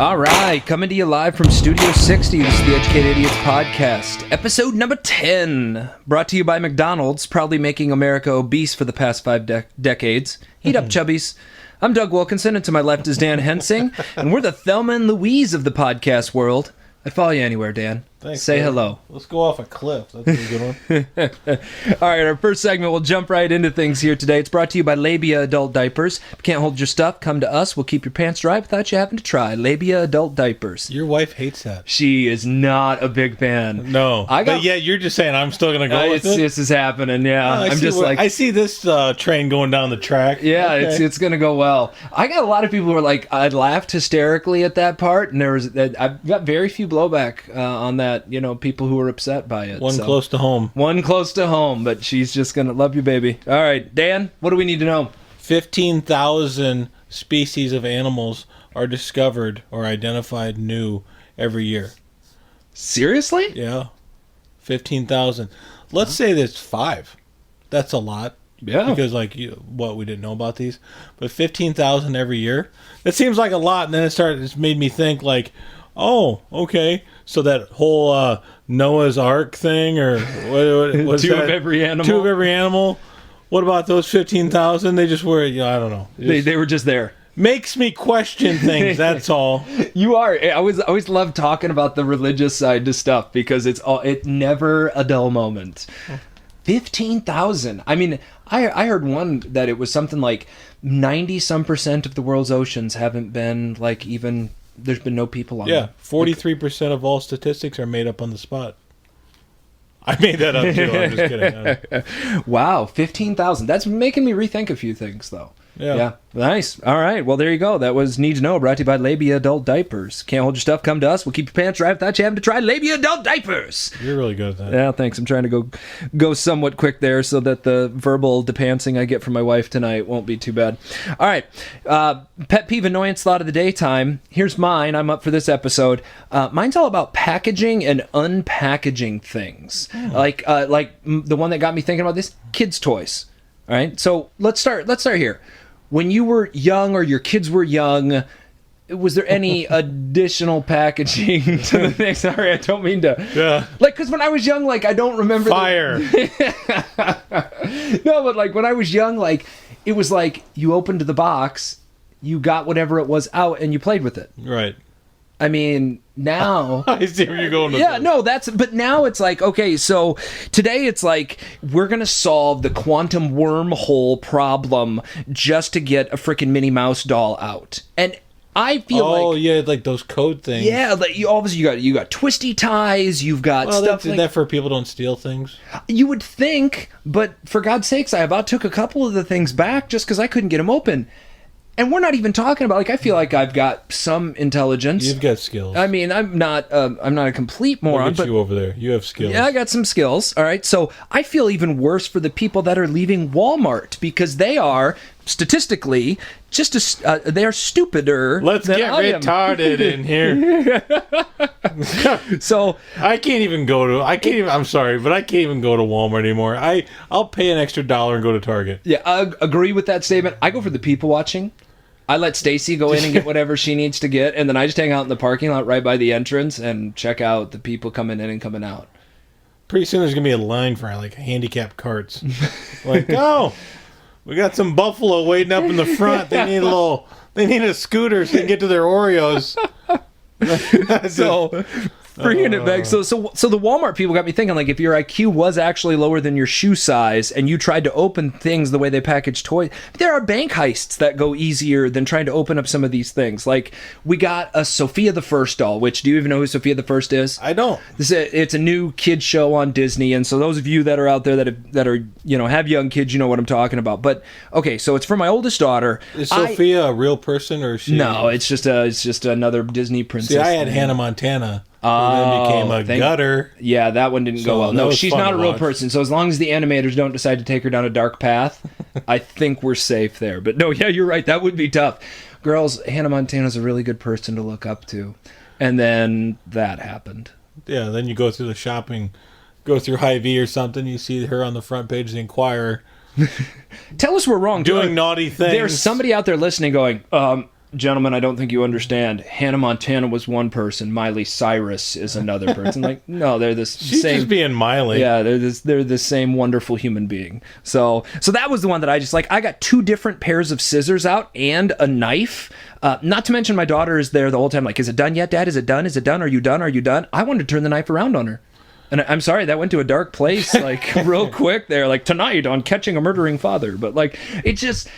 All right, coming to you live from Studio 60. This is the Educated Idiots Podcast, episode number 10, brought to you by McDonald's, proudly making America obese for the past 5 decades. Eat up, chubbies. I'm Doug Wilkinson, and to my left is Dan Hensing, and we're the Thelma and Louise of the podcast world. I'd follow you anywhere, Dan. Thanks, Say man. hello. Let's go off a cliff. That's a good one. All right, our first segment, we'll jump right into things here today. It's brought to you by Labia Adult Diapers. If you can't hold your stuff, come to us. We'll keep your pants dry without you having to try. Labia Adult Diapers. Your wife hates that. She is not a big fan. No. But yeah, you're just saying I'm still going to go with it? This is happening, yeah. I see this train going down the track. Yeah, okay. it's going to go well. I got a lot of people who were like, I laughed hysterically at that part, and I've got very few blowback on that, people who were upset by it. One close to home. One close to home, but she's just going to love you, baby. All right, Dan, what do we need to know? 15,000 species of animals are discovered or identified new every year. Seriously? Yeah. 15,000. Let's say there's 5. That's a lot. Yeah. Because, we didn't know about these. But 15,000 every year? That seems like a lot, and then it made me think, oh, okay. So that whole Noah's Ark thing, or what was Two of every animal. 2 of every animal. What about those 15,000? They just were, I don't know. They were just there. Makes me question things, that's all. You are. I always love talking about the religious side to stuff because it's never a dull moment. 15,000. I mean, I heard one that it was something like 90% of the world's oceans haven't been there's been no people on them. Yeah, 43% of all statistics are made up on the spot. I made that up too, I'm just kidding. Wow, 15,000. That's making me rethink a few things, though. Yeah. Nice. All right. Well, there you go. That was Need to Know, brought to you by Labia Adult Diapers. Can't hold your stuff? Come to us. We'll keep your pants dry without you having to try Labia Adult Diapers. You're really good at that. Yeah, thanks. I'm trying to go somewhat quick there so that the verbal depancing I get from my wife tonight won't be too bad. All right. Pet peeve annoyance thought of the daytime. Here's mine. I'm up for this episode. Mine's all about packaging and unpackaging things. Like the one that got me thinking about this, kids' toys. All right. So let's start here. When you were young or your kids were young, was there any additional packaging to the thing? Sorry, I don't mean to. Yeah. Because when I was young, I don't remember. Fire. No, but when I was young, it was you opened the box, you got whatever it was out, and you played with it. Right. I mean, now... I see where you're going with yeah, this. no, but now it's okay, so today it's we're going to solve the quantum wormhole problem just to get a freaking Minnie Mouse doll out. And I feel Oh, yeah, those code things. Yeah, obviously you got twisty ties, you've got stuff that for people don't steal things? You would think, but for God's sakes, I about took a couple of the things back just because I couldn't get them open. And we're not even talking about I feel like I've got some intelligence. You've got skills. I mean, I'm not a complete moron. Look at you over there. You have skills. Yeah, I got some skills. All right, so I feel even worse for the people that are leaving Walmart because they are statistically they are stupider. Let's than get I am. retarded in here. So I can't even go to. I'm sorry, but I can't even go to Walmart anymore. I'll pay an extra $1 and go to Target. Yeah, I agree with that statement. I go for the people watching. I let Stacy go in and get whatever she needs to get, and then I just hang out in the parking lot right by the entrance and check out the people coming in and coming out. Pretty soon there's gonna be a line for handicapped carts. Oh, we got some buffalo waiting up in the front. They need a scooter so they can get to their Oreos. So bringing it back. So the Walmart people got me thinking, if your IQ was actually lower than your shoe size and you tried to open things the way they package toys, there are bank heists that go easier than trying to open up some of these things. We got a Sophia the First doll, which, do you even know who Sophia the First is? I don't. It's a new kid show on Disney, and so those of you that are out there that are have young kids, you know what I'm talking about. But okay, so it's for my oldest daughter. Is Sophia a real person, or is she? No, it's just another Disney princess. See, I had Hannah Montana. Who then became a gutter. Yeah, that one didn't go well. No, she's not a real person. So as long as the animators don't decide to take her down a dark path, I think we're safe there. But no, yeah, you're right. That would be tough. Girls, Hannah Montana's a really good person to look up to. And then that happened. Yeah, then you go through the shopping, go through Hy-Vee or something, you see her on the front page of the Inquirer. Tell us we're wrong. Doing naughty things. There's somebody out there listening going, gentlemen, I don't think you understand. Hannah Montana was one person. Miley Cyrus is another person. Like, no, they're the She's same. just being Miley. Yeah, they're the same wonderful human being. So that was the one that I just like. I got 2 different pairs of scissors out and a knife. Not to mention my daughter is there the whole time. Like, is it done yet, Dad? Is it done? Is it done? Are you done? Are you done? I wanted to turn the knife around on her. And I'm sorry, that went to a dark place, like, real quick there. Like, tonight on Catching a Murdering Father. But, like, it just...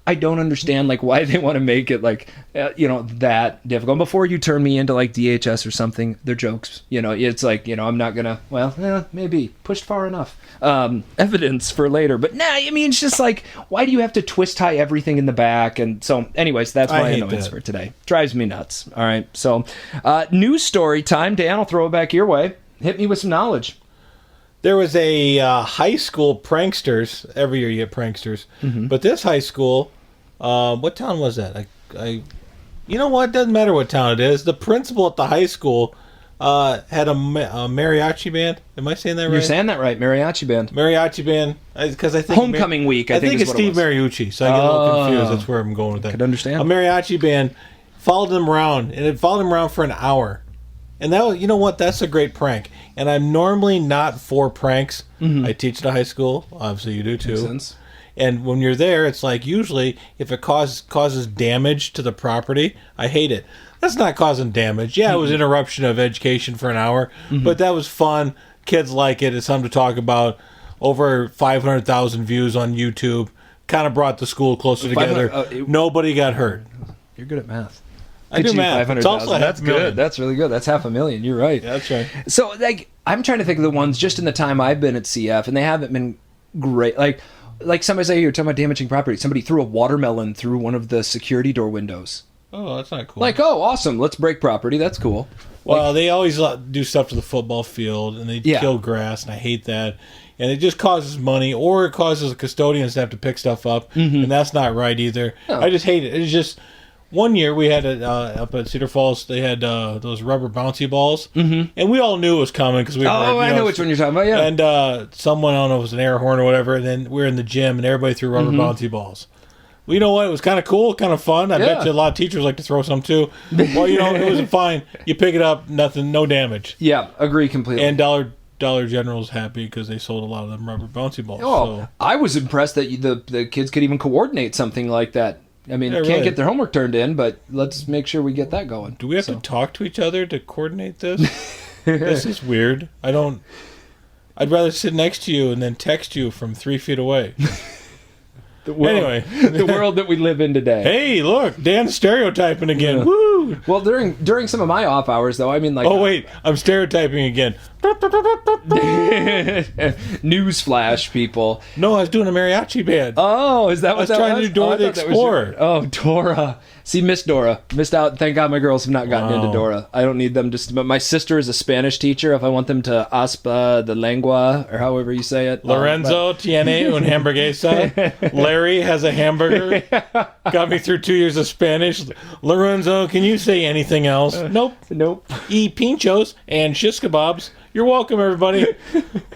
I don't understand, like, why they want to make it, like, that difficult. Before you turn me into, like, DHS or something, they're jokes. It's like, I'm not going to, maybe pushed far enough. Evidence for later. But, I mean, it's just like, why do you have to twist tie everything in the back? And so, anyways, that's my annoyance for today. Drives me nuts. All right. So, news story time. Dan, I'll throw it back your way. Hit me with some knowledge. There was a high school pranksters. Every year you get pranksters. Mm-hmm. But this high school... what town was that? You know what? It doesn't matter what town it is. The principal at the high school had a mariachi band. Am I saying that right? You're saying that right. Mariachi band. Mariachi band. Because I think homecoming week. I think it's Steve Mariucci. So I get a little confused. That's where I'm going with that. Could understand. A mariachi band followed him around, and it followed him around for an hour. And that was, you know what? That's a great prank. And I'm normally not for pranks. Mm-hmm. I teach at a high school. Obviously, you do too. Makes sense. And when you're there, it's like usually if it causes damage to the property, I hate it. That's not causing damage. Yeah, it was interruption of education for an hour, but that was fun. Kids like it. It's something to talk about. Over 500,000 views on YouTube. Kind of brought the school closer together. Nobody got hurt. You're good at math. I do math. It's also that's good. That's really good. That's 500,000. You're right. Yeah, that's right. So, like, I'm trying to think of the ones just in the time I've been at CF, and they haven't been great. Like somebody say, you're talking about damaging property. Somebody threw a watermelon through one of the security door windows. Oh, that's not cool. Like, oh, awesome. Let's break property. That's cool. Well, they always do stuff to the football field, and they kill grass, and I hate that. And it just causes money, or it causes the custodians to have to pick stuff up, and that's not right either. No. I just hate it. It's just... One year we had up at Cedar Falls, they had those rubber bouncy balls, and we all knew it was coming because we. I know which one you're talking about. Yeah, and someone, I don't know if it was an air horn or whatever, and then we were in the gym and everybody threw rubber bouncy balls. Well, you know what? It was kind of cool, kind of fun. I bet you a lot of teachers like to throw some too. Well, it was fine. You pick it up, nothing, no damage. Yeah, agree completely. And Dollar General's happy because they sold a lot of them rubber bouncy balls. Oh, so. I was impressed that the kids could even coordinate something like that. I mean, can't get their homework turned in, but let's make sure we get that going. Do we have to talk to each other to coordinate this? This is weird. I'd rather sit next to you and then text you from 3 feet away. The world that we live in today. Hey, look, Dan's stereotyping again. Yeah. Woo! Well, during some of my off hours, though, I mean, like... Oh, wait, I'm stereotyping again. Newsflash, people. No, I was doing a mariachi band. Oh, is that what that was? I was trying to do Dora the Explorer. Oh, Dora. See, Miss Dora. Missed out. Thank God my girls have not gotten into Dora. I don't need them to... But my sister is a Spanish teacher. If I want them to aspa the lengua, or however you say it. Lorenzo tiene un hamburguesa. Larry has a hamburger. Got me through 2 years of Spanish. Lorenzo, can you say anything else? Nope. E pinchos and shish kebabs. You're welcome, everybody.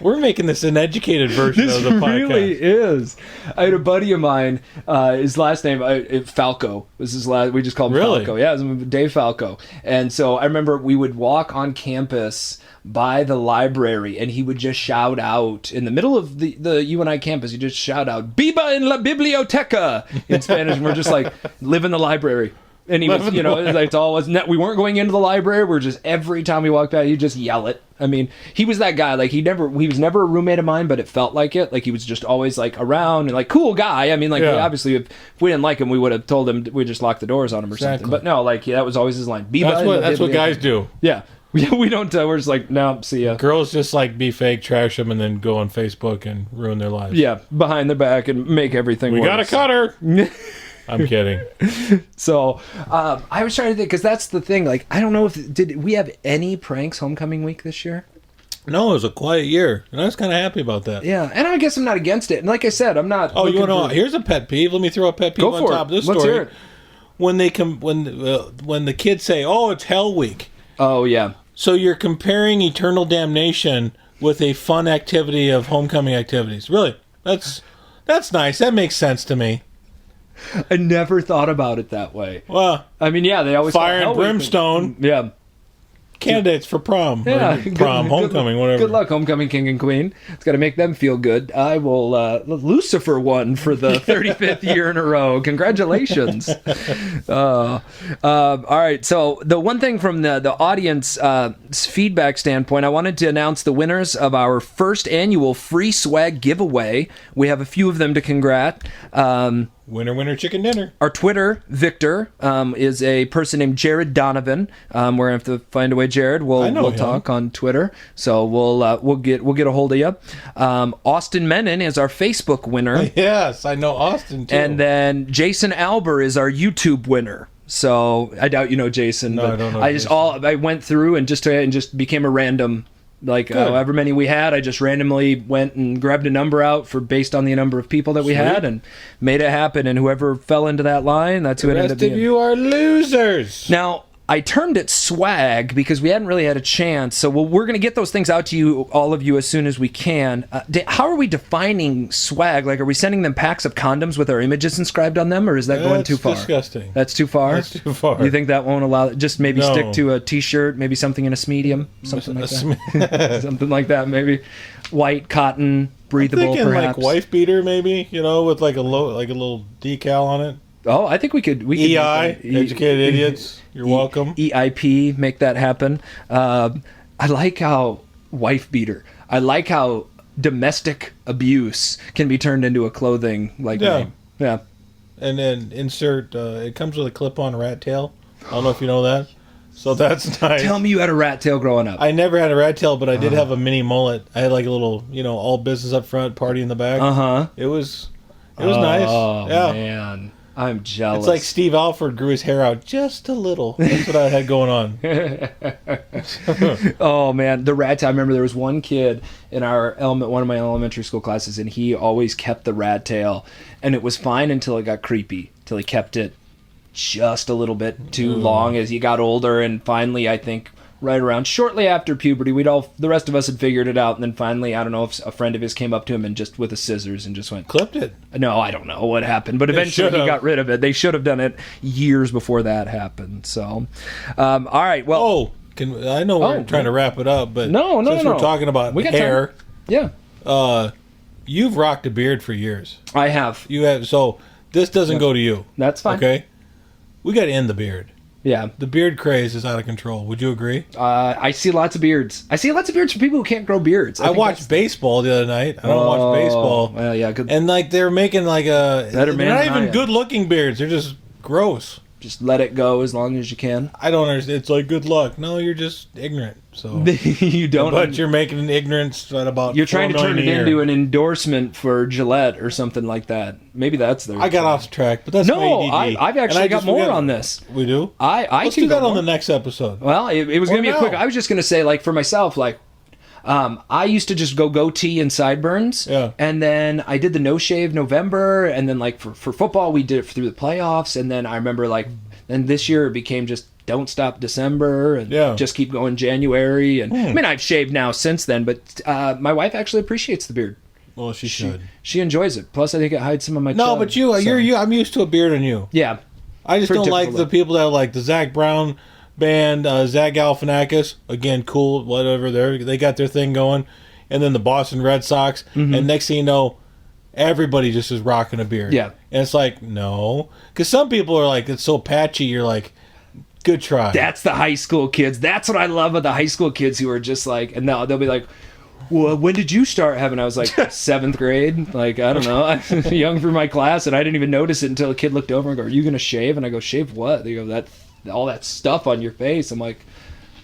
We're making this an educated version of the podcast. This really is. I had a buddy of mine, his last name, Falco. Was his last, we just called him Falco. Yeah, it was Dave Falco. And so I remember we would walk on campus by the library, and he would just shout out, in the middle of the UNI campus, he'd just shout out, "Biba en la biblioteca!" in Spanish, and we're just like, live in the library. And he was, it's all wasn't. We weren't going into the library. We're just, every time we walked by, he'd just yell it. I mean, he was that guy. Like, he was never a roommate of mine, but it felt like it. Like, he was just always like around and like cool guy. I mean, like, obviously, if we didn't like him, we would have told him we just locked the doors on him or something. But no, like, that was always his line. That's what guys do. Yeah. We don't. We're just like, no, see ya. Girls just like be fake, trash them, and then go on Facebook and ruin their lives. Yeah, behind their back and make everything. We worse. gotta cut her. I'm kidding. So, I was trying to think, because that's the thing. Like, I don't know did we have any pranks homecoming week this year? No, it was a quiet year, and I was kind of happy about that. Yeah, and I guess I'm not against it. And like I said, I'm not. Oh, you want to know? Here's a pet peeve. Let me throw a pet peeve on top of this story. Let's hear it. When they when the kids say, "Oh, it's Hell Week." Oh yeah. So you're comparing Eternal Damnation with a fun activity of homecoming activities. Really, that's nice. That makes sense to me. I never thought about it that way. Well, I mean, yeah, they always fire call and brimstone. Yeah. Candidates for prom. Yeah, Or prom, homecoming, whatever. Good luck, homecoming king and queen. It's got to make them feel good. I will Lucifer won for the 35th year in a row. Congratulations. All right. So the one thing from the audience feedback standpoint, I wanted to announce the winners of our first annual free swag giveaway. We have a few of them to congrat. Winner, winner, chicken dinner. Our Twitter, Victor, is a person named Jared Donovan. We're gonna have to find a way, Jared. We'll talk on Twitter, so we'll get a hold of you. Austin Menon is our Facebook winner. Yes, I know Austin too. And then Jason Alber is our YouTube winner. So I doubt you know Jason. No, but I don't know. I went through and just became a random. Like however many we had, I just randomly went and grabbed a number out based on the number of people that we had and made it happen. And whoever fell into that line, that's who it ended up being. The rest of you are losers. Now, I termed it swag because we hadn't really had a chance. So we're going to get those things out to you, all of you, as soon as we can. How are we defining swag? Like, are we sending them packs of condoms with our images inscribed on them, or is that going too far? That's disgusting. That's too far? That's too far. You think that won't allow it? Just maybe stick to a T-shirt, maybe something in a medium, something like that. Something like that, maybe. White, cotton, breathable, I'm thinking perhaps. like wife beater, maybe, with like a little decal on it. Oh, I think we could EI, Educated Idiots. You're welcome. EIP, make that happen. I like how wife beater. I like how domestic abuse can be turned into a clothing name. Yeah. And then insert. It comes with a clip-on rat tail. I don't know if you know that. So that's nice. Tell me you had a rat tail growing up. I never had a rat tail, but I did have a mini mullet. I had like a little, all business up front, party in the back. It was nice. Oh yeah. Man. I'm jealous. It's like Steve Alford grew his hair out just a little. That's what I had going on. Oh man, the rat tail. I remember there was one kid in one of my elementary school classes, and he always kept the rat tail, and it was fine until it got creepy. Till he kept it just a little bit too long as he got older, and finally, I think right around shortly after puberty, the rest of us had figured it out, and then finally, I don't know if a friend of his came up to him and just with a scissors and just went clipped it. No, I don't know what happened, but eventually he got rid of it. They should have done it years before that happened. So, all right. Well, I know we're trying to wrap it up, but since we're talking about hair, time. Yeah, you've rocked a beard for years. I have. You have. So this doesn't go to you. That's fine. Okay, we got to end the beard. Yeah. The beard craze is out of control. Would you agree? I see lots of beards. I see lots of beards for people who can't grow beards. I watched baseball the other night. I don't watch baseball. Well, yeah, good. And like they're making like they're not even good good-looking beards. They're just gross. Just let it go as long as you can. I don't understand. It's like good luck. No, you're just ignorant. So you don't. But you're making an ignorance at about. You're trying to turn it into an endorsement for Gillette or something like that. Maybe that's their. I got off track, but that's no. I've actually got more on this. We do. Let's do that on the next episode. Well, it was going to be a quick. I was just going to say, like for myself, like. I used to just go goatee and sideburns. Yeah. And then I did the no shave November, and then like for football we did it through the playoffs, and then I remember then this year it became just don't stop December and just keep going January, and I mean I've shaved now since then, but my wife actually appreciates the beard. Well, she should. She enjoys it. Plus I think it hides some of my chub, but you're I'm used to a beard on you. Yeah. I just don't like the people that like the Zach Brown band, Zach Galifianakis, again, cool, whatever. They got their thing going, and then the Boston Red Sox, and next thing you know, everybody just is rocking a beard. Yeah, and it's like no, because some people are like it's so patchy. You're like, good try. That's the high school kids. That's what I love about the high school kids who are just like, and they'll be like. Well, when did you start having? I was like 7th grade. Like, I don't know. I'm young for my class, and I didn't even notice it until a kid looked over and go, "Are you going to shave?" And I go, "Shave what?" They go, all that stuff on your face. I'm like,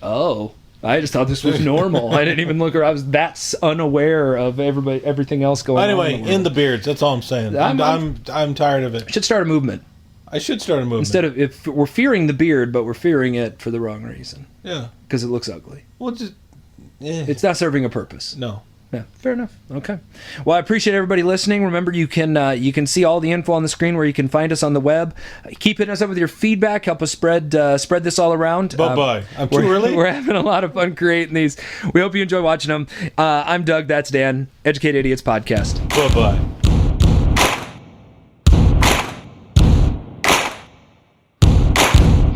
oh, I just thought this was normal. I didn't even look around. I was that unaware of everything else going on. Anyway, in the beards. That's all I'm saying. I'm tired of it. Should start a movement. I should start a movement. Instead of, if we're fearing the beard, but we're fearing it for the wrong reason. Yeah. Because it looks ugly. Well, it's not serving a purpose. No. Yeah, fair enough. Okay. Well, I appreciate everybody listening. Remember, you can see all the info on the screen where you can find us on the web. Keep hitting us up with your feedback. Help us spread this all around. Bye-bye. I'm too early? We're having a lot of fun creating these. We hope you enjoy watching them. I'm Doug. That's Dan. Educated Idiots Podcast. Bye-bye.